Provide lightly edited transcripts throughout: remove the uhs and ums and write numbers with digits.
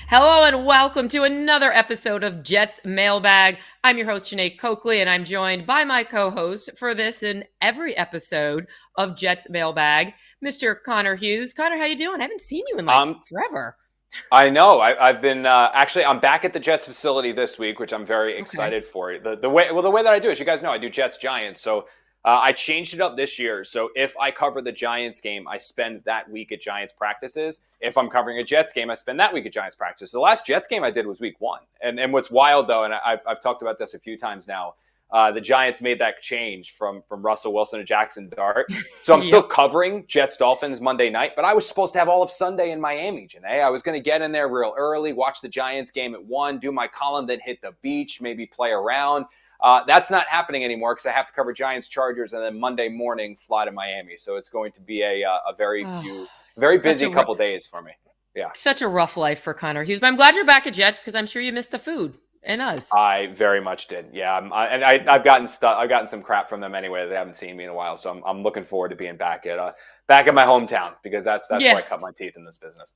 Hello and welcome to another episode of Jets Mailbag. I'm your host, Jeane Coakley, and I'm joined by my co-host for this and every episode of Jets Mailbag, Mr. Connor Hughes. Connor, how you doing? I haven't seen you in forever. I know. I've been actually. I'm back at the Jets facility this week, which I'm very excited for. The way that I do is, you guys know, I do Jets Giants, so I changed it up this year. So if I cover the Giants game, I spend that week at Giants practices. If I'm covering a Jets game, I spend that week at Giants practice. The last Jets game I did was week 1, and what's wild though, and I've talked about this a few times now. The Giants made that change from Russell Wilson to Jackson Dart. So I'm still covering Jets-Dolphins Monday night, but I was supposed to have all of Sunday in Miami, Janae. I was going to get in there real early, watch the Giants game at 1, do my column, then hit the beach, maybe play around. That's not happening anymore because I have to cover Giants-Chargers and then Monday morning fly to Miami. So it's going to be a very busy couple days for me. Yeah. Such a rough life for Connor Hughes. But I'm glad you're back at Jets because I'm sure you missed the food. And us. I very much did. Yeah. I've gotten some crap from them anyway. They haven't seen me in a while. So I'm looking forward to being back at my hometown because that's where I cut my teeth in this business.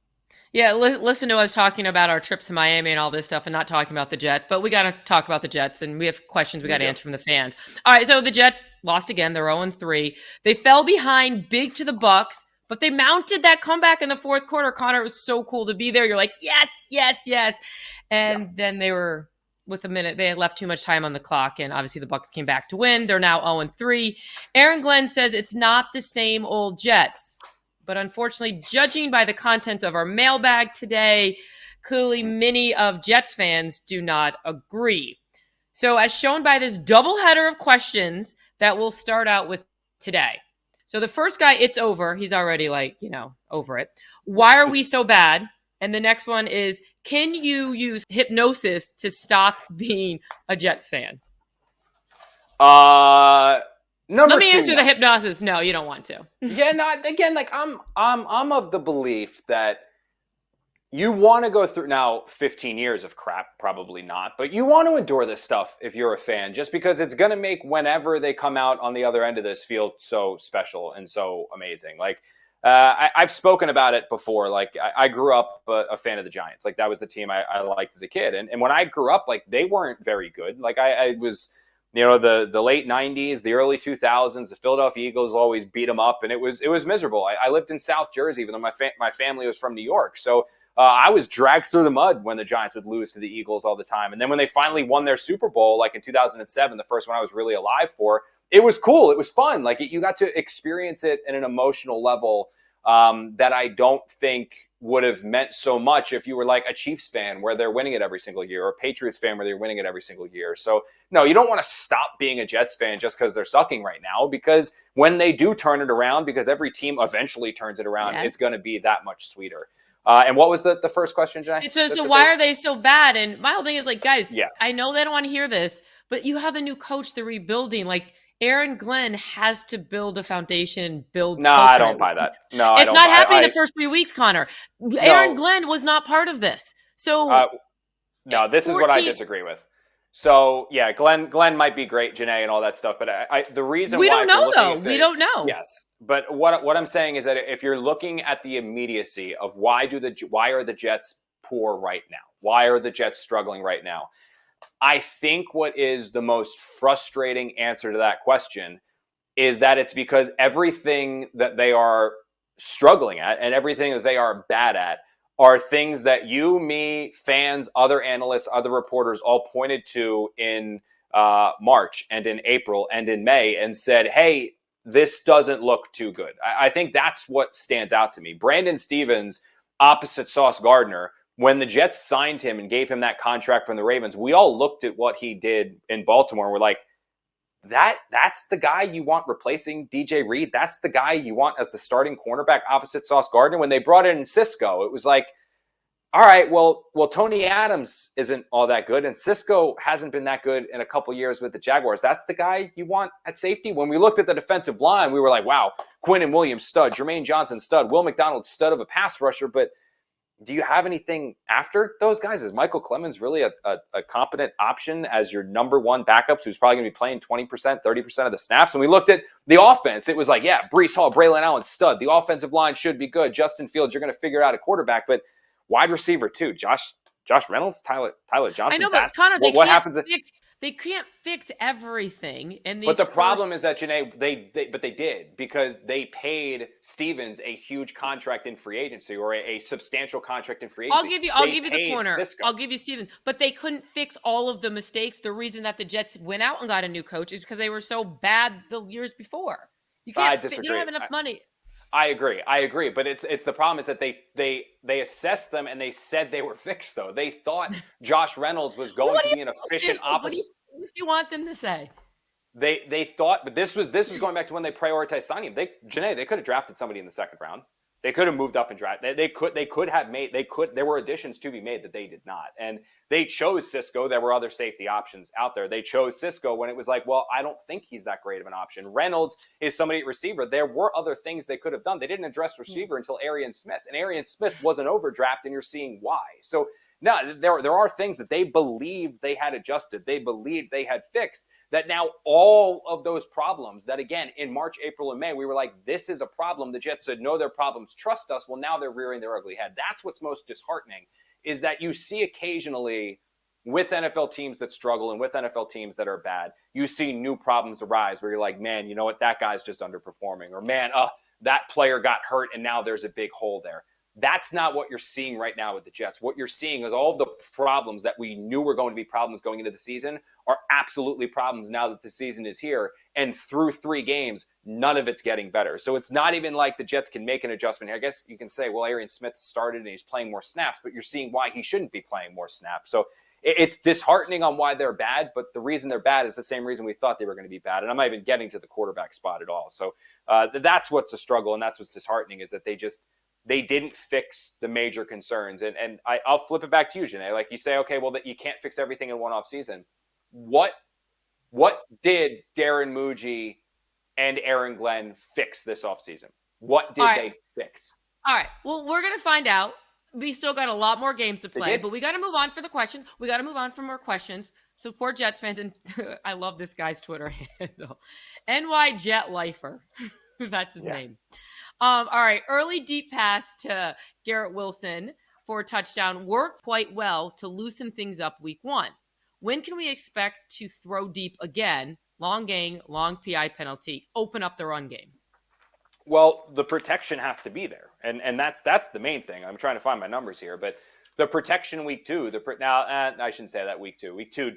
Yeah. Listen to us talking about our trips to Miami and all this stuff and not talking about the Jets, but we got to talk about the Jets and we have questions we got to answer from the fans. All right. So the Jets lost again. They're 0-3. They fell behind big to the Bucs, but they mounted that comeback in the fourth quarter. Connor, it was so cool to be there. You're like, yes, yes, yes. And then they were, with a minute, they had left too much time on the clock, and obviously the Bucs came back to win. They're now 0-3. Aaron Glenn says it's not the same old Jets, but unfortunately, judging by the content of our mailbag today, clearly many of Jets fans do not agree. So as shown by this doubleheader of questions that we'll start out with today. So the first guy, it's over. He's already over it. Why are we so bad? And the next one is, can you use hypnosis to stop being a Jets fan? Let me answer the hypnosis. No, you don't want to. Yeah, no. Again, I'm of the belief that you want to go through now 15 years of crap, probably not, but you want to endure this stuff if you're a fan, just because it's going to make whenever they come out on the other end of this feel so special and so amazing. I've spoken about it before. I grew up a fan of the Giants. That was the team I liked as a kid. And when I grew up, they weren't very good. I was, the late 90s, the early 2000s, the Philadelphia Eagles always beat them up. And it was miserable. I lived in South Jersey, even though my family was from New York. So I was dragged through the mud when the Giants would lose to the Eagles all the time. And then when they finally won their Super Bowl, in 2007, the first one I was really alive for, it was cool. It was fun. You got to experience it at an emotional level that I don't think would have meant so much if you were a Chiefs fan where they're winning it every single year, or a Patriots fan where they're winning it every single year. So no, you don't want to stop being a Jets fan just because they're sucking right now, because when they do turn it around, because every team eventually turns it around, it's going to be that much sweeter. And what was the first question, Jay? So why are they so bad? And my whole thing is guys, I know they don't want to hear this, but you have a new coach, they're rebuilding. Aaron Glenn has to build a foundation and build. No, I don't buy that. No, it's not happening the first 3 weeks, Connor. Aaron Glenn was not part of this. So no, this is what I disagree with. So yeah, Glenn might be great, Janae, and all that stuff, but the reason we don't know though. We don't know. Yes, but what I'm saying is that if you're looking at the immediacy of why are the Jets poor right now? Why are the Jets struggling right now? I think what is the most frustrating answer to that question is that it's because everything that they are struggling at and everything that they are bad at are things that you, me, fans, other analysts, other reporters all pointed to in March and in April and in May and said, hey, this doesn't look too good. I think that's what stands out to me. Brandon Stevens, opposite Sauce Gardner, when the Jets signed him and gave him that contract from the Ravens, we all looked at what he did in Baltimore and we're like, that's the guy you want replacing DJ Reed? That's the guy you want as the starting cornerback opposite Sauce Gardner? When they brought in Cisco, it was like, all right, well, Tony Adams isn't all that good, and Cisco hasn't been that good in a couple years with the Jaguars. That's the guy you want at safety? When we looked at the defensive line, we were like, wow, Quinnen Williams, stud, Jermaine Johnson, stud, Will McDonald, stud of a pass rusher, but do you have anything after those guys? Is Michael Clemens really a competent option as your number one backup who's probably going to be playing 20%, 30% of the snaps? When we looked at the offense, it was like, yeah, Breece Hall, Braylon Allen, stud. The offensive line should be good. Justin Fields, you're going to figure out a quarterback. But wide receiver too. Josh Josh Reynolds, Tyler I Johnson. know, but That's Connor, what happens. they can't fix everything in But these the problem first. is that Jeane, they did, because they paid Stevens a huge contract in free agency, or a substantial contract in free agency. I'll They give you the paid corner. Cisco. I'll give you Steven. But they couldn't fix all of the mistakes. The reason that the Jets went out and got a new coach is because they were so bad the years before. You I can't. They don't disagree. have enough money. I agree. But it's the problem is that they assessed them and they said they were fixed, though. They thought Josh Reynolds was going What to do you be an want efficient opposite. what do you want them to say? They thought, but this was going back to when they prioritized signing him. They could have drafted somebody in the second round. They could have moved up and drafted. There were additions to be made that they did not. And they chose Cisco. There were other safety options out there. They chose Cisco when it was like, well, I don't think he's that great of an option. Reynolds is somebody at receiver. There were other things they could have done. They didn't address receiver until Arian Smith. And Arian Smith was an overdraft, and you're seeing why. So now there are things that they believed they had adjusted. They believed they had fixed, that now all of those problems that, again, in March, April, and May, we were like, this is a problem. The Jets said, no, they're problems. Trust us. Well, now they're rearing their ugly head. That's what's most disheartening, is that you see occasionally with NFL teams that struggle and with NFL teams that are bad, you see new problems arise where you're like, man, you know what? That guy's just underperforming. Or, man, that player got hurt and now there's a big hole there. That's not what you're seeing right now with the Jets. What you're seeing is all of the problems that we knew were going to be problems going into the season are absolutely problems now that the season is here. And through 3 games, none of it's getting better. So it's not even like the Jets can make an adjustment here. I guess you can say, well, Arian Smith started and he's playing more snaps, but you're seeing why he shouldn't be playing more snaps. So it's disheartening on why they're bad, but the reason they're bad is the same reason we thought they were going to be bad. And I'm not even getting to the quarterback spot at all. So that's what's a struggle, and that's what's disheartening, is that they didn't fix the major concerns. And I'll flip it back to you, Jeane. Like, you say, okay, well, that you can't fix everything in one off season. What did Darren Muji and Aaron Glenn fix this offseason? What did they fix? All right. Well, we're going to find out. We still got a lot more games to play, but we got to move on for the question. We got to move on for more questions. So poor Jets fans, and I love this guy's Twitter handle, NY Jet Lifer. That's his name. All right. Early deep pass to Garrett Wilson for a touchdown worked quite well to loosen things up week 1. When can we expect to throw deep again? Long gain, long PI penalty, open up the run game. Well, the protection has to be there, and that's the main thing. I'm trying to find my numbers here, but the protection week 2. I shouldn't say that week 2. Week 2,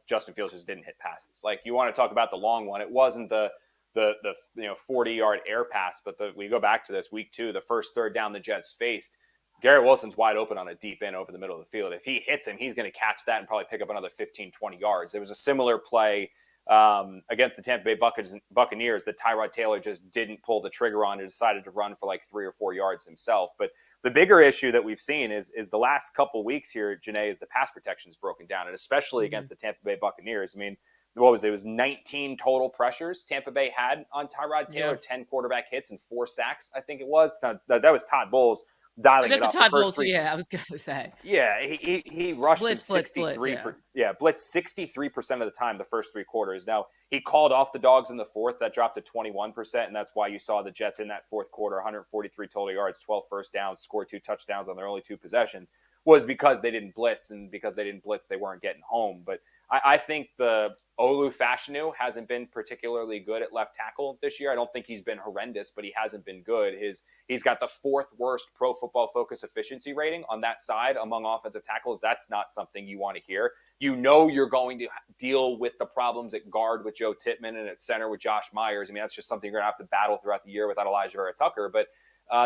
Justin Fields just didn't hit passes. Like, you want to talk about the long one? It wasn't the 40-yard air pass, but we go back to this week 2, the first third down the Jets faced. Garrett Wilson's wide open on a deep end over the middle of the field. If he hits him, he's going to catch that and probably pick up another 15, 20 yards. There was a similar play against the Tampa Bay Buccaneers that Tyrod Taylor just didn't pull the trigger on and decided to run for like 3 or 4 yards himself. But the bigger issue that we've seen is the last couple weeks here, Jeane, is the pass protection is broken down, and especially against the Tampa Bay Buccaneers. I mean, what was it? It was 19 total pressures Tampa Bay had on Tyrod Taylor, 10 quarterback hits and 4 sacks, I think it was. Now, that was Todd Bowles dialing it up. That's a Todd Bowles, yeah, I was going to say. Yeah, he rushed blitz, 63. Blitz, blitzed 63% of the time the first 3 quarters. Now, he called off the dogs in the fourth. That dropped to 21%, and that's why you saw the Jets in that fourth quarter, 143 total yards, 12 first downs, scored 2 touchdowns on their only 2 possessions, was because they didn't blitz, and because they didn't blitz, they weren't getting home. But I think the Olu Fashanu hasn't been particularly good at left tackle this year. I don't think he's been horrendous, but he hasn't been good. He's got the 4th worst Pro Football Focus efficiency rating on that side among offensive tackles. That's not something you want to hear. You know you're going to deal with the problems at guard with Joe Tippmann and at center with Josh Myers. I mean, that's just something you're going to have to battle throughout the year without Elijah Vera Tucker. But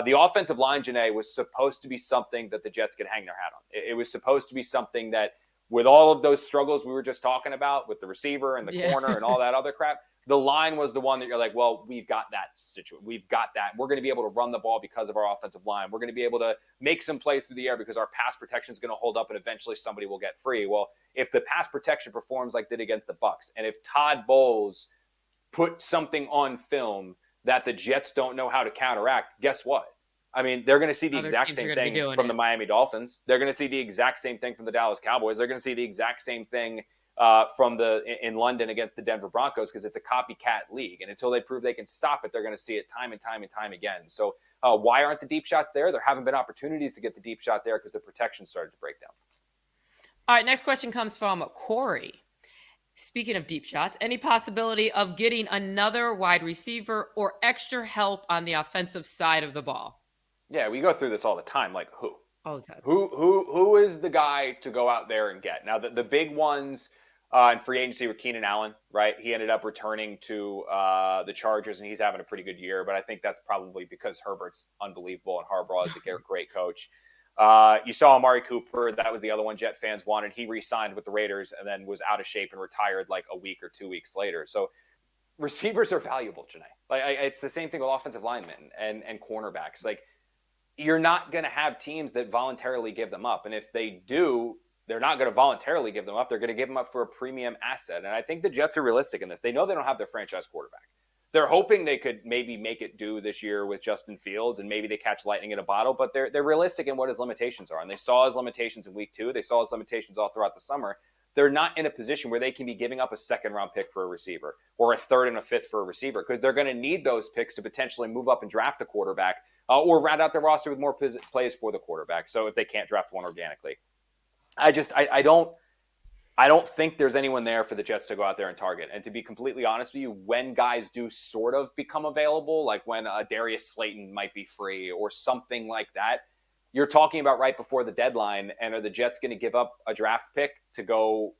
the offensive line, Jeane, was supposed to be something that the Jets could hang their hat on. It was supposed to be something that, with all of those struggles we were just talking about with the receiver and the corner and all that other crap, the line was the one that you're like, well, we've got that situation. We've got that. We're going to be able to run the ball because of our offensive line. We're going to be able to make some plays through the air because our pass protection is going to hold up and eventually somebody will get free. Well, if the pass protection performs like it did against the Bucs, and if Todd Bowles put something on film that the Jets don't know how to counteract, guess what? I mean, they're going to see the exact same thing from the Miami Dolphins. They're going to see the exact same thing from the Dallas Cowboys. They're going to see the exact same thing in London against the Denver Broncos, because it's a copycat league. And until they prove they can stop it, they're going to see it time and time and time again. So why aren't the deep shots there? There haven't been opportunities to get the deep shot there because the protection started to break down. All right, next question comes from Corey. Speaking of deep shots, any possibility of getting another wide receiver or extra help on the offensive side of the ball? Yeah, we go through this all the time. Like who? All the time. Who is the guy to go out there and get? Now the big ones in free agency were Keenan Allen, right? He ended up returning to the Chargers, and he's having a pretty good year. But I think that's probably because Herbert's unbelievable and Harbaugh is a great coach. You saw Amari Cooper. That was the other one Jet fans wanted. He re-signed with the Raiders and then was out of shape and retired like a week or 2 weeks later. So receivers are valuable, Janae. Like it's the same thing with offensive linemen and cornerbacks. Like you're not going to have teams that voluntarily give them up. And if they do, they're not going to voluntarily give them up. They're going to give them up for a premium asset. And I think the Jets are realistic in this. They know they don't have their franchise quarterback. They're hoping they could maybe make it do this year with Justin Fields and maybe they catch lightning in a bottle, but they're realistic in what his limitations are. And they saw his limitations in week 2. They saw his limitations all throughout the summer. They're not in a position where they can be giving up a second-round pick for a receiver or a third and a fifth for a receiver because they're going to need those picks to potentially move up and draft a quarterback or round out their roster with more plays for the quarterback. So if they can't draft one organically, I don't think there's anyone there for the Jets to go out there and target. And to be completely honest with you, when guys do sort of become available, like when Darius Slayton might be free or something like that, you're talking about right before the deadline. And are the Jets going to give up a draft pick to go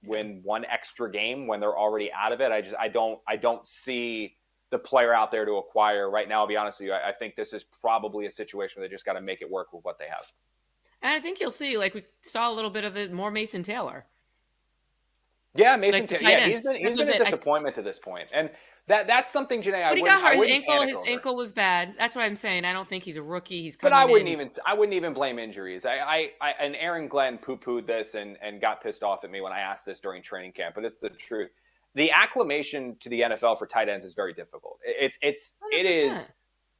win one extra game when they're already out of it? I don't see the player out there to acquire right now. I'll be honest with you. I think this is probably a situation where they just got to make it work with what they have. And I think you'll see, like we saw a little bit of it, more Mason Taylor. Yeah, Mason Taylor. Yeah, he's been a disappointment to this point. And that's something, Janae, but he got hurt. His ankle was bad. That's what I'm saying. I don't think he's a rookie. He's coming I wouldn't even blame injuries. And Aaron Glenn poo-pooed this and got pissed off at me when I asked this during training camp, but it's the truth. The acclimation to the NFL for tight ends is very difficult. It is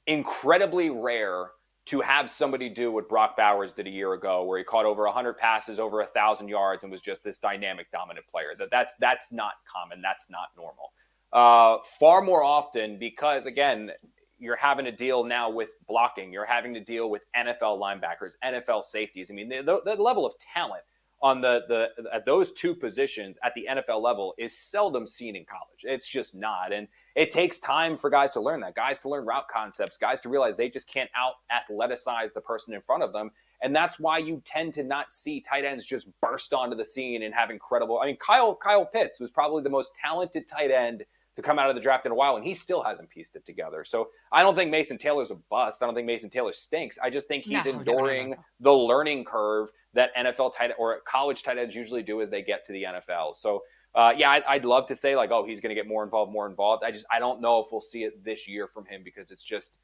incredibly rare to have somebody do what Brock Bowers did a year ago, where he caught over 100 passes, over 1,000 yards, and was just this dynamic, dominant player. That's not common. That's not normal. Far more often, because again, you're having to deal now with blocking. You're having to deal with NFL linebackers, NFL safeties. I mean, the level of talent on at those two positions at the NFL level is seldom seen in college. It's just not. And it takes time for guys to learn that, guys to learn route concepts, guys to realize they just can't out athleticize the person in front of them. And that's why you tend to not see tight ends just burst onto the scene and have incredible. I mean, Kyle Pitts was probably the most talented tight end to come out of the draft in a while, and he still hasn't pieced it together. So I don't think Mason Taylor's a bust. I don't think Mason Taylor stinks. I just think he's enduring the learning curve that NFL tight or college tight ends usually do as they get to the NFL. So I'd love to say like, oh, he's going to get more involved. I don't know if we'll see it this year from him because it's just,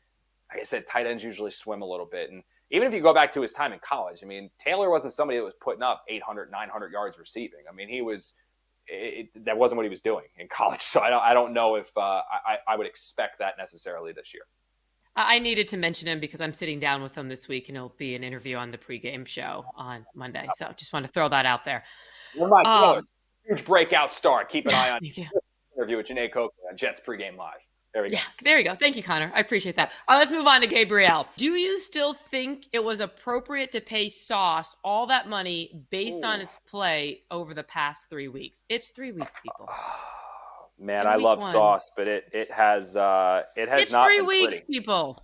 like I said, tight ends usually swim a little bit. And even if you go back to his time in college, I mean, Taylor wasn't somebody that was putting up 800, 900 yards receiving. I mean, that wasn't what he was doing in college. So I don't know if I would expect that necessarily this year. I needed to mention him because I'm sitting down with him this week and it'll be an interview on the pregame show on Monday. So just wanted to throw that out there. Huge breakout star. Keep an eye on interview with Jeane Coakley on Jets pregame live. There we go. Yeah, there you go. Thank you, Connor. I appreciate that. Let's move on to Gabriel. Do you still think it was appropriate to pay Sauce all that money based on its play over the past 3 weeks? It's 3 weeks, people. Man, I love Sauce, but it has not it's 3 been weeks, pretty. people.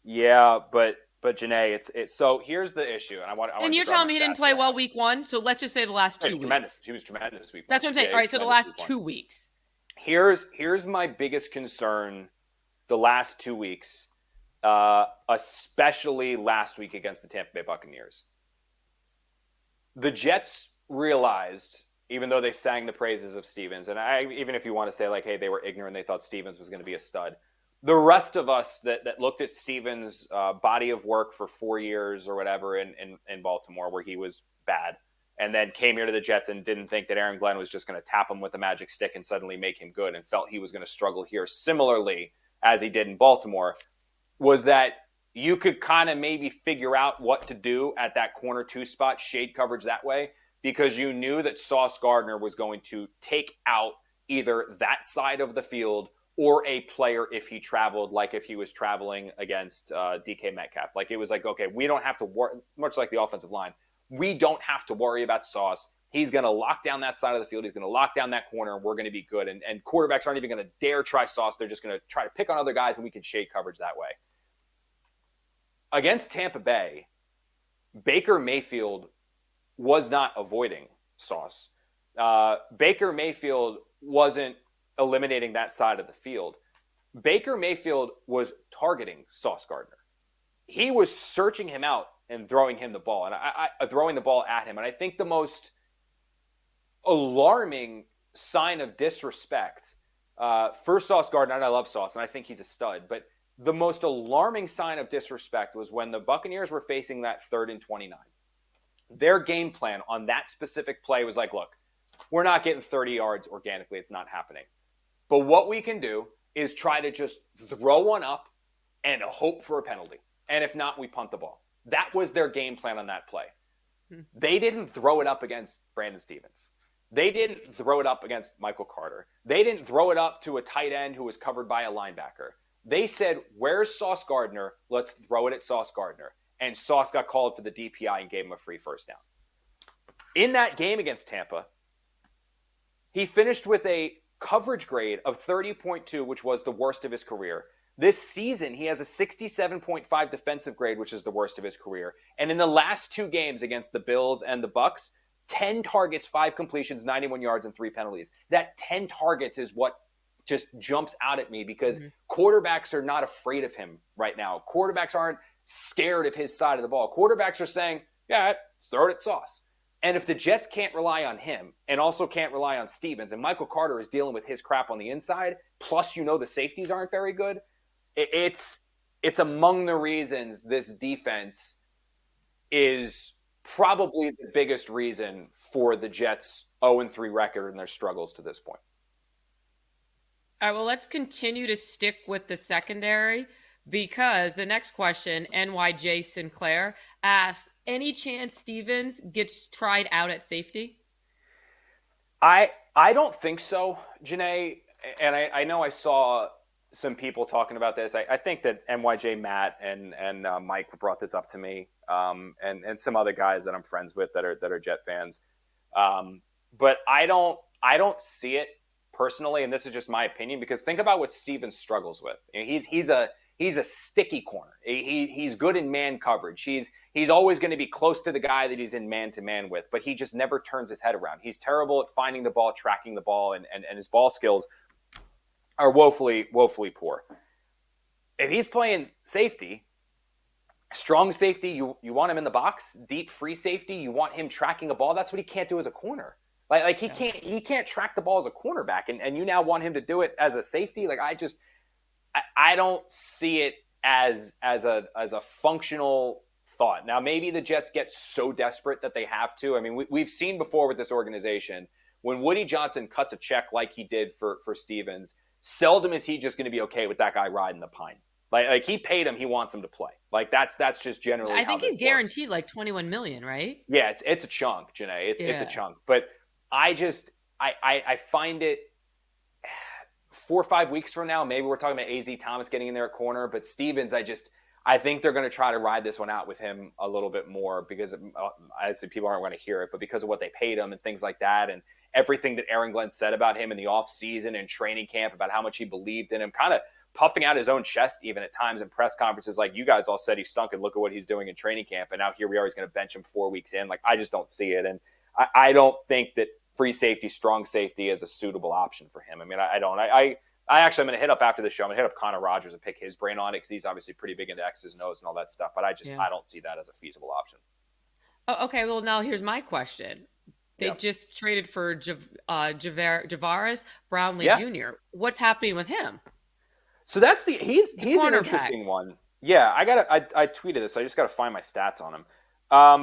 Yeah, but Jeane, it's so here's the issue, and I want. And you're telling me he didn't play well week 1, so let's just say the last 2 weeks. Tremendous. He was tremendous week 1. That's what I'm saying. All right, so the last 2 weeks. Here's my biggest concern the last 2 weeks, especially last week against the Tampa Bay Buccaneers. The Jets realized, even though they sang the praises of Stevens, and even if you want to say like, hey, they were ignorant, they thought Stevens was going to be a stud. The rest of us that looked at Stevens' body of work for 4 years or whatever in Baltimore, where he was bad, and then came here to the Jets and didn't think that Aaron Glenn was just going to tap him with a magic stick and suddenly make him good, and felt he was going to struggle here similarly as he did in Baltimore, was that you could kind of maybe figure out what to do at that corner 2 spot, shade coverage that way, because you knew that Sauce Gardner was going to take out either that side of the field or a player if he traveled, like if he was traveling against DK Metcalf. Like it was like, okay, we don't have to work, much like the offensive line, we don't have to worry about Sauce. He's going to lock down that side of the field. He's going to lock down that corner, and we're going to be good. And quarterbacks aren't even going to dare try Sauce. They're just going to try to pick on other guys, and we can shade coverage that way. Against Tampa Bay, Baker Mayfield was not avoiding Sauce. Baker Mayfield wasn't eliminating that side of the field. Baker Mayfield was targeting Sauce Gardner. He was searching him out and throwing him the ball, and throwing the ball at him. And I think the most alarming sign of disrespect for Sauce Gardner, and I love Sauce, and I think he's a stud, but the most alarming sign of disrespect was when the Buccaneers were facing that 3rd and 29. Their game plan on that specific play was like, look, we're not getting 30 yards organically. It's not happening. But what we can do is try to just throw one up and hope for a penalty. And if not, we punt the ball. That was their game plan on that play. They didn't throw it up against Brandon Stephens. They didn't throw it up against Michael Carter. They didn't throw it up to a tight end who was covered by a linebacker. They said, where's Sauce Gardner? Let's throw it at Sauce Gardner. And Sauce got called for the DPI and gave him a free first down. In that game against Tampa, he finished with a coverage grade of 30.2, which was the worst of his career. This season, he has a 67.5 defensive grade, which is the worst of his career. And in the last 2 games against the Bills and the Bucs, 10 targets, 5 completions, 91 yards, and 3 penalties. That 10 targets is what just jumps out at me because quarterbacks are not afraid of him right now. Quarterbacks aren't scared of his side of the ball. Quarterbacks are saying, yeah, let's throw it at Sauce. And if the Jets can't rely on him and also can't rely on Stephens, and Michael Carter is dealing with his crap on the inside, plus the safeties aren't very good, it's among the reasons this defense is probably the biggest reason for the Jets' 0-3 record and their struggles to this point. All right, well, let's continue to stick with the secondary because the next question, NYJ Sinclair, asks, any chance Stephens gets tried out at safety? I don't think so, Janae. And I know I saw some people talking about this. I think that NYJ Matt and Mike brought this up to me, and some other guys that I'm friends with that are Jet fans. But I don't see it personally, and this is just my opinion, because think about what Stephens struggles with. He's a sticky corner. He's good in man coverage. He's always going to be close to the guy that he's in man-to-man with, but he just never turns his head around. He's terrible at finding the ball, tracking the ball, and his ball skills are woefully poor. If he's playing safety, strong safety, you want him in the box, deep free safety, you want him tracking a ball. That's what he can't do as a corner. Like he can't track the ball as a cornerback, and you now want him to do it as a safety. Like I don't see it as a functional thought. Now maybe the Jets get so desperate that they have to. I mean, we've seen before with this organization when Woody Johnson cuts a check like he did for Stephens. Seldom is he just going to be okay with that guy riding the pine. Like he paid him, he wants him to play. Like that's just generally. I think he's guaranteed like $21 million, right? Yeah, it's a chunk, Janae. It's a chunk, but I find it 4 or 5 weeks from now, maybe we're talking about AZ Thomas getting in there at corner, but Stephens, I think they're going to try to ride this one out with him a little bit more because I say people aren't going to hear it, but because of what they paid him and things like that, and everything that Aaron Glenn said about him in the offseason and training camp about how much he believed in him, kind of puffing out his own chest even at times in press conferences, like, you guys all said he stunk and look at what he's doing in training camp, and now here we are, he's going to bench him 4 weeks in. Like, I just don't see it, and I don't think that free safety, strong safety is a suitable option for him. I mean, I don't. I actually, I'm going to hit up after the show. I'm going to hit up Connor Rogers and pick his brain on it because he's obviously pretty big into X's and O's and all that stuff. But I don't see that as a feasible option. Oh, okay, well, now here's my question. They just traded for Javaris Brownlee Jr. What's happening with him? So that's he's an interesting one. Yeah, I tweeted this. So I just got to find my stats on him.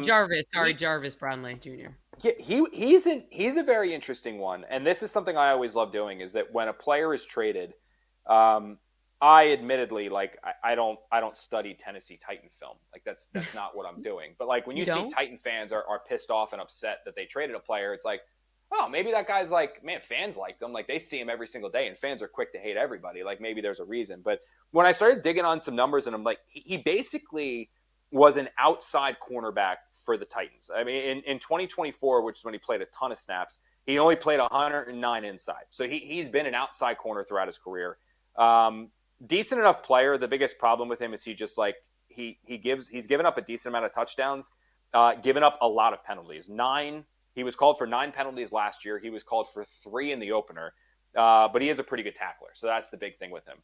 Jarvis Brownlee Jr. Yeah, he's a very interesting one, and this is something I always love doing. Is that when a player is traded, I admittedly I don't study Tennessee Titan film. Like that's not what I'm doing. But like when you see Titan fans are pissed off and upset that they traded a player, it's like, oh, maybe that guy's like, man, fans like them. Like they see him every single day, and fans are quick to hate everybody. Like maybe there's a reason. But when I started digging on some numbers, and I'm like, he basically was an outside cornerback for the Titans. I mean, in 2024, which is when he played a ton of snaps, he only played 109 inside. So he's been an outside corner throughout his career. Decent enough player. The biggest problem with him is he's given up a decent amount of touchdowns, given up a lot of penalties. He was called for 9 penalties last year. He was called for 3 in the opener, but he is a pretty good tackler. So that's the big thing with him.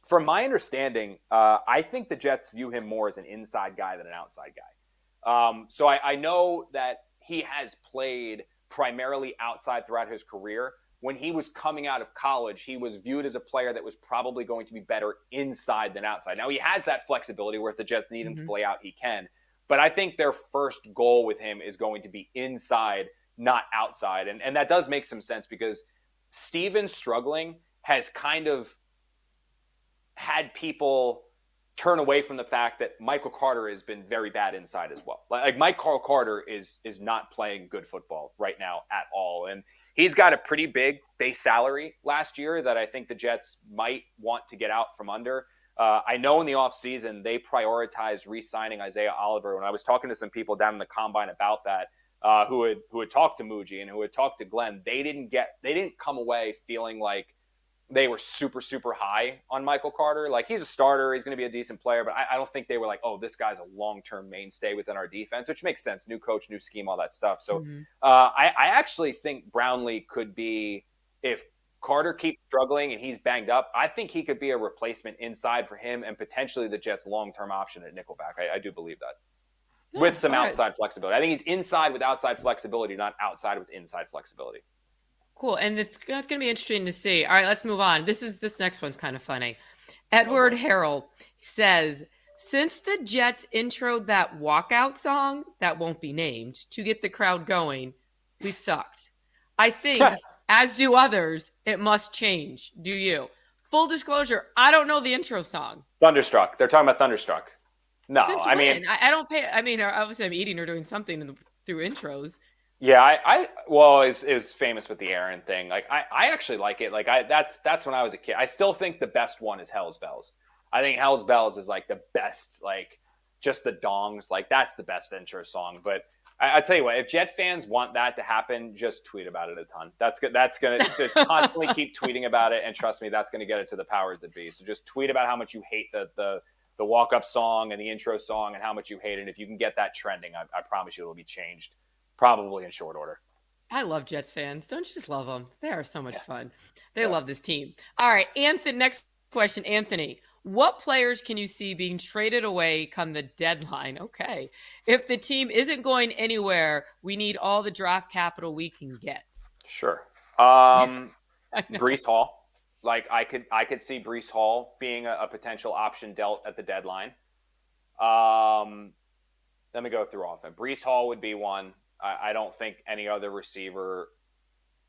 From my understanding, I think the Jets view him more as an inside guy than an outside guy. So I know that he has played primarily outside throughout his career. When he was coming out of college, he was viewed as a player that was probably going to be better inside than outside. Now, he has that flexibility where if the Jets need him to play out, he can. But I think their first goal with him is going to be inside, not outside. And that does make some sense because Steven struggling has kind of had people turn away from the fact that Michael Carter has been very bad inside as well. Like Michael Carter is not playing good football right now at all. And he's got a pretty big base salary last year that I think the Jets might want to get out from under. I know in the offseason they prioritized re-signing Isaiah Oliver. When I was talking to some people down in the combine about that, who had talked to Muji and who had talked to Glenn, they didn't come away feeling like they were super, super high on Michael Carter. Like, he's a starter. He's going to be a decent player. But I don't think they were like, oh, this guy's a long-term mainstay within our defense, which makes sense. New coach, new scheme, all that stuff. So I actually think Brownlee could be, if Carter keeps struggling and he's banged up, I think he could be a replacement inside for him and potentially the Jets' long-term option at nickelback. I do believe that. With some outside flexibility. I think he's inside with outside flexibility, not outside with inside flexibility. Cool. And it's going to be interesting to see. All right, let's move on. This next one's kind of funny. Edward Harrell says, since the Jets introed that walkout song that won't be named to get the crowd going, we've sucked. I think, as do others, it must change. Do you? Full disclosure, I don't know the intro song. Thunderstruck. They're talking about Thunderstruck. No, Since I when? mean, I don't pay. I mean, obviously I'm eating or doing something through intros. Yeah, well, it was famous with the Aaron thing. Like, I actually like it. Like, that's when I was a kid. I still think the best one is Hell's Bells. I think Hell's Bells is like the best, like, just the dongs. Like, that's the best intro song. But I tell you what, if Jet fans want that to happen, just tweet about it a ton. That's good. That's gonna just constantly keep tweeting about it, and trust me, that's gonna get it to the powers that be. So just tweet about how much you hate the walk up song and the intro song and how much you hate it. And if you can get that trending, I promise you it'll be changed. Probably in short order. I love Jets fans. Don't you just love them? They are so much fun. They love this team. All right, Anthony. Next question, Anthony. What players can you see being traded away come the deadline? Okay. If the team isn't going anywhere, we need all the draft capital we can get. Sure. Breece Hall. Like, I could see Breece Hall being a potential option dealt at the deadline. Let me go through all of them. Breece Hall would be one. I don't think any other receiver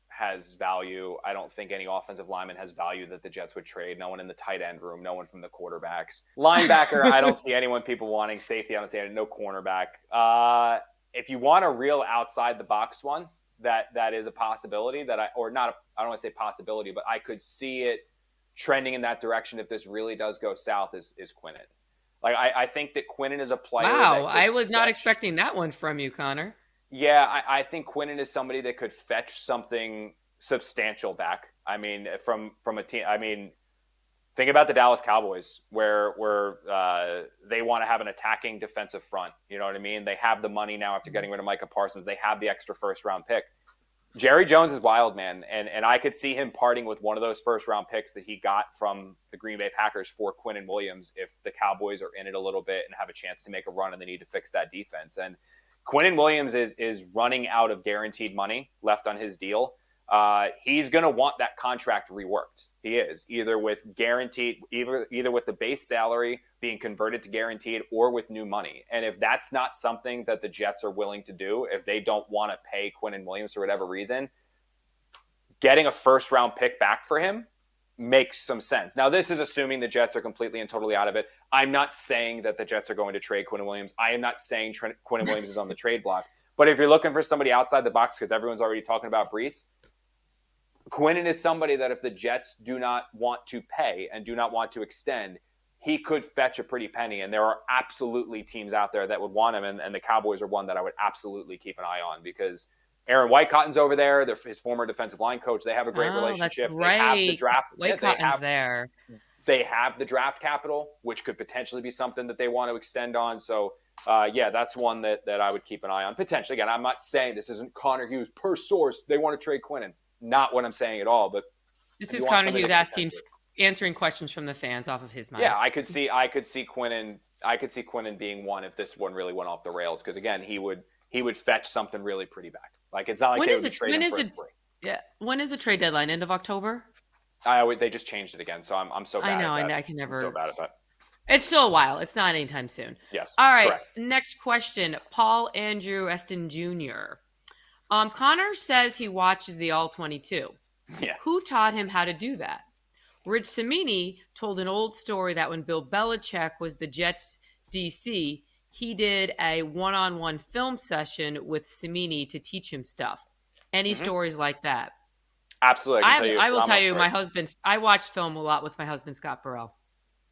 has value. I don't think any offensive lineman has value that the Jets would trade. No one in the tight end room. No one from the quarterbacks. Linebacker, I don't see anyone people wanting. Safety, I don't see any. No cornerback. If you want a real outside the box one, that is a possibility. I don't want to say possibility, but I could see it trending in that direction if this really does go south. Is Quinnen? Like, I think that Quinnen is a player. Wow, I was not expecting that one from you, Connor. Yeah, I think Quinnen is somebody that could fetch something substantial back. I mean, from a team. I mean, think about the Dallas Cowboys, where they want to have an attacking defensive front. You know what I mean? They have the money now after getting rid of Micah Parsons. They have the extra first-round pick. Jerry Jones is wild, man, and I could see him parting with one of those first-round picks that he got from the Green Bay Packers for Quinnen Williams if the Cowboys are in it a little bit and have a chance to make a run and they need to fix that defense. And Quinnen Williams is running out of guaranteed money left on his deal. He's going to want that contract reworked. He is either with the base salary being converted to guaranteed or with new money. And if that's not something that the Jets are willing to do, if they don't want to pay Quinnen Williams for whatever reason, getting a first round pick back for him makes some sense. Now, this is assuming the Jets are completely and totally out of it. I'm not saying that the Jets are going to trade Quinnen Williams. I am not saying Quinnen Williams is on the trade block. But if you're looking for somebody outside the box, because everyone's already talking about Breece, Quinnen is somebody that if the Jets do not want to pay and do not want to extend, he could fetch a pretty penny. And there are absolutely teams out there that would want him. And the Cowboys are one that I would absolutely keep an eye on because Aaron Whitecotton's over there. They're his former defensive line coach. They have a great Oh, that's relationship. They have the right. draft. White Cotton's there. They have the draft capital, which could potentially be something that they want to extend on. So, yeah, that's one that I would keep an eye on. Potentially, again, I'm not saying this isn't Connor Hughes per source. They want to trade Quinnen. Not what I'm saying at all. But this is Connor Hughes answering questions from the fans off of his mind. Yeah, I could see Quinnen. I could see Quinnen being one if this one really went off the rails because again, he would fetch something really pretty back. Like it's not like they would trade him for free. Yeah, when is the trade deadline? End of October? They just changed it again, so I'm so bad. I know. at that. I can never. I'm so bad at that. It's still a while. It's not anytime soon. Yes. All right. Correct. Next question. Paul Andrew Eston Jr. Connor says he watches the All 22. Yeah. Who taught him how to do that? Rich Cimini told an old story that when Bill Belichick was the Jets DC, he did a one-on-one film session with Cimini to teach him stuff. Any stories like that? Absolutely. I will tell you, I watched film a lot with my husband, Scott Burrell.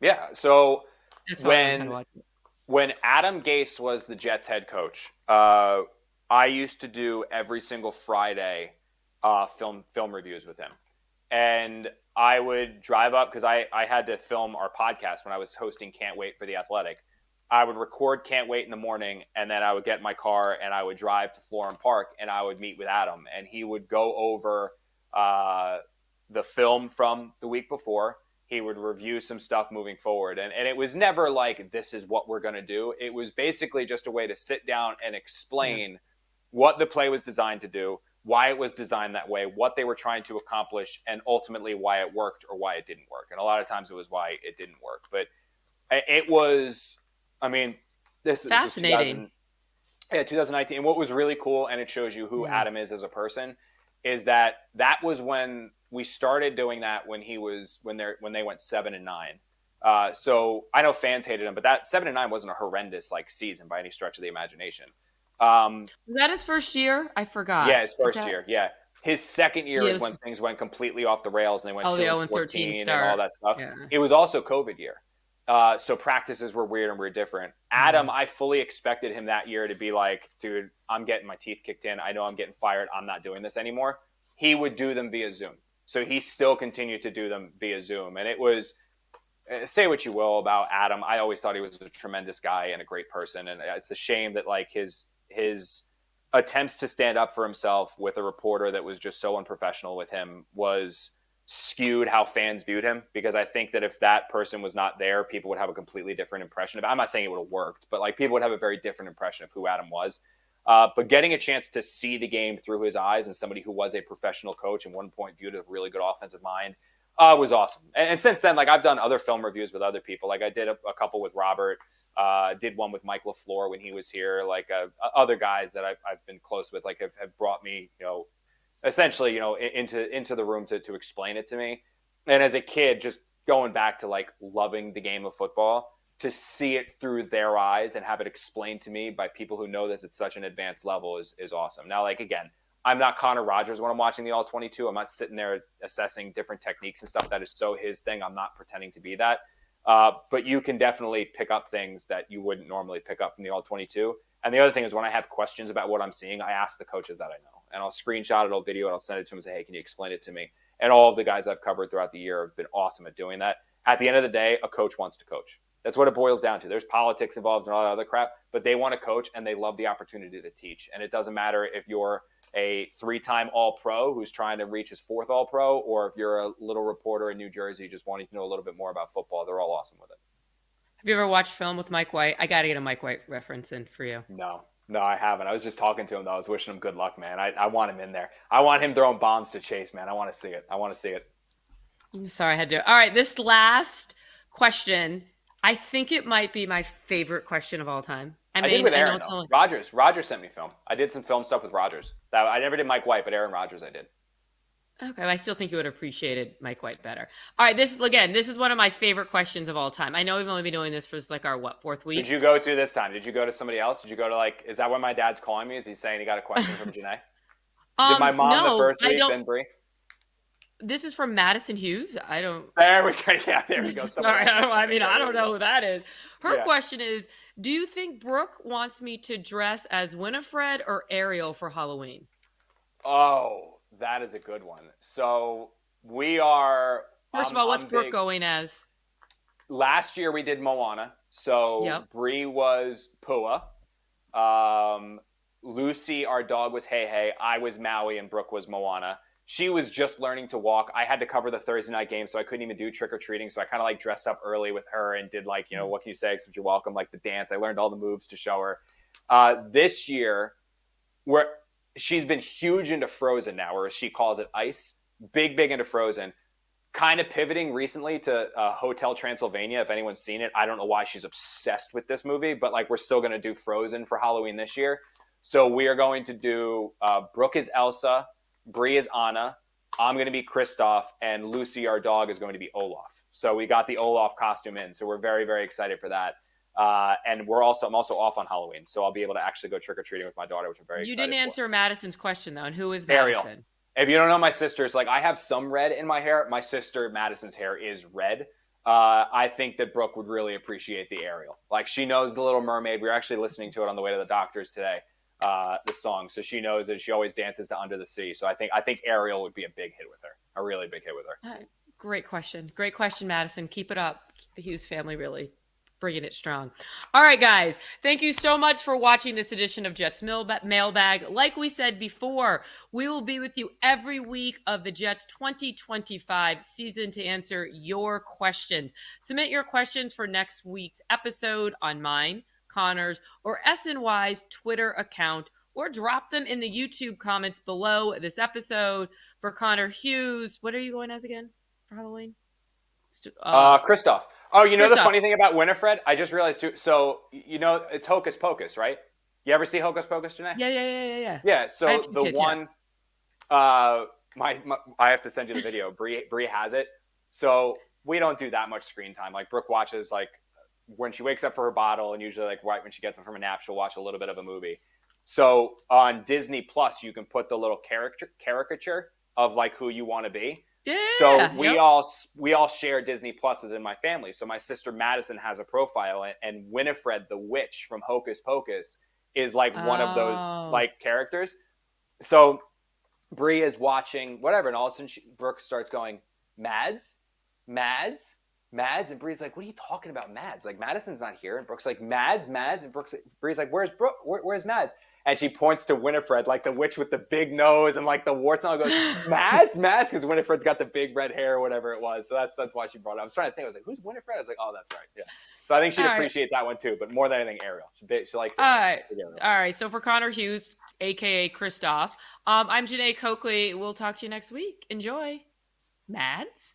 Yeah. So that's when Adam Gase was the Jets head coach, I used to do every single Friday film reviews with him. And I would drive up because I had to film our podcast when I was hosting Can't Wait for the Athletic. I would record Can't Wait in the morning, and then I would get in my car and I would drive to Florham Park and I would meet with Adam. And he would go over the film from the week before. He would review some stuff moving forward. And it was never like, this is what we're going to do. It was basically just a way to sit down and explain what the play was designed to do, why it was designed that way, what they were trying to accomplish, and ultimately why it worked or why it didn't work. And a lot of times it was why it didn't work. But it was, I mean, this is fascinating. 2019. And what was really cool, and it shows you who Adam is as a person, is that was when we started doing that when they went 7-9. So I know fans hated him, but that 7-9 wasn't a horrendous season by any stretch of the imagination. Was that his first year? I forgot. Yeah, his first year. Yeah. His second year is when things went completely off the rails and they went 2-14 and all that stuff. Yeah. It was also COVID year. So practices were weird and we're different. Adam, I fully expected him that year to be like, dude, I'm getting my teeth kicked in. I know I'm getting fired. I'm not doing this anymore. He would do them via Zoom. So he still continued to do them via Zoom. And it was, say what you will about Adam, I always thought he was a tremendous guy and a great person. And it's a shame that his attempts to stand up for himself with a reporter that was just so unprofessional with him was skewed how fans viewed him, because I think that if that person was not there, people would have a completely different impression of it. I'm not saying it would have worked, but people would have a very different impression of who Adam was. But getting a chance to see the game through his eyes and somebody who was a professional coach and one point viewed a really good offensive mind was awesome. And since then, I've done other film reviews with other people. I did a couple with Robert, did one with Mike LaFleur when he was here. Other guys that I've been close with, have brought me, essentially, into the room to explain it to me. And as a kid, just going back to loving the game of football, to see it through their eyes and have it explained to me by people who know this at such an advanced level is awesome. Now, again, I'm not Connor Rogers when I'm watching the All 22. I'm not sitting there assessing different techniques and stuff. That is so his thing. I'm not pretending to be that. But you can definitely pick up things that you wouldn't normally pick up from the All 22. And the other thing is, when I have questions about what I'm seeing, I ask the coaches that I know. And I'll screenshot it, I'll video it, I'll send it to them and say, hey, can you explain it to me? And all of the guys I've covered throughout the year have been awesome at doing that. At the end of the day, a coach wants to coach. That's what it boils down to. There's politics involved and all that other crap, but they want to coach and they love the opportunity to teach. And it doesn't matter if you're a 3-time All-Pro who's trying to reach his 4th All-Pro, or if you're a little reporter in New Jersey just wanting to know a little bit more about football. They're all awesome with it. Have you ever watched film with Mike White? I got to get a Mike White reference in for you. No, I haven't. I was just talking to him, though. I was wishing him good luck, man. I want him in there. I want him throwing bombs to Chase, man. I want to see it. I'm sorry, I had to. All right, this last question, I think it might be my favorite question of all time. I did with Aaron, though. Rogers sent me film. I did some film stuff with Rogers. I never did Mike White, but Aaron Rodgers I did. Okay, I still think you would have appreciated Mike White better. All right, this is one of my favorite questions of all time. I know we've only been doing this for our 4th week. Did you go to this time? Did you go to somebody else? Did you go to is that what my dad's calling me? Is he saying he got a question from Jeane? Did my mom the first week, then Bree? This is from Madison Hughes. I don't. There we go. Yeah, there we go. Someone Sorry, else. I mean, I There don't we know go. who that is. Her Yeah. question is, do you think Brooke wants me to dress as Winifred or Ariel for Halloween? Oh, that is a good one. So we are. First of all, what's I'm Brooke big. going as? Last year we did Moana. So Yep. Bree was Pua. Um, Lucy, our dog, was Hey Hey. I was Maui, and Brooke was Moana. She was just learning to walk. I had to cover the Thursday night game, so I couldn't even do trick or treating. So I kind of like dressed up early with her and did like, what can you say? Except you're welcome, like the dance. I learned all the moves to show her. This year, where she's been huge into Frozen now, or as she calls it, ice. Big into Frozen. Kind of pivoting recently to Hotel Transylvania. If anyone's seen it, I don't know why she's obsessed with this movie, but like we're still going to do Frozen for Halloween this year. So we are going to do Brooke is Elsa, Bree is Anna, I'm going to be Kristoff, and Lucy, our dog, is going to be Olaf. So we got the Olaf costume in. So we're very excited for that. And I'm also off on Halloween, so I'll be able to actually go trick or treating with my daughter, which I'm very You excited didn't for. answer Madison's question though, and who is Ariel. Madison? If you don't know my sisters, like I have some red in my hair. My sister Madison's hair is red. I think that Brooke would really appreciate the Ariel. Like she knows the Little Mermaid. We were actually listening to it on the way to the doctor's today. The song, so she knows it. She always dances to Under the Sea. So I think Ariel would be a big hit with her, a really big hit with her. Great question, Madison. Keep it up. The Hughes family really bringing it strong. All right, guys. Thank you so much for watching this edition of Jets Mailbag. Like we said before, we will be with you every week of the Jets 2025 season to answer your questions. Submit your questions for next week's episode on mine, Connor's, or SNY's Twitter account, or drop them in the YouTube comments below this episode. For Connor Hughes, what are you going as again for Halloween? Kristoff. Oh, you know the Kristoff. funny thing about Winifred? I just realized too. So it's Hocus Pocus, right? You ever see Hocus Pocus, Janae? Yeah. Yeah. So the kids, one, my I have to send you the video. Bree has it. So we don't do that much screen time. Like Brooke watches like when she wakes up for her bottle, and usually like right when she gets up from a nap, she'll watch a little bit of a movie. So on Disney Plus, you can put the little caricature of like who you want to be. Yeah. So we all share Disney Plus within my family. So my sister Madison has a profile, and Winifred the witch from Hocus Pocus is like one of those like characters. So Bree is watching whatever, and all of a sudden Brooke starts going, Mads, and Bree's like, what are you talking about, Mads? Like Madison's not here, and Brooke's like, Mads, and Bree's like, where's Brooke? Where's Mads? And she points to Winifred, like the witch with the big nose and like the warts, and all goes, Mads, because Winifred's got the big red hair or whatever it was. So that's why she brought it up. I was trying to think. I was like, who's Winifred? I was like, oh, that's right. Yeah. So I think she'd appreciate that one too, but more than anything, Ariel. She likes it. All right. So for Connor Hughes, aka Kristoff, I'm Jeane Coakley. We'll talk to you next week. Enjoy. Mads.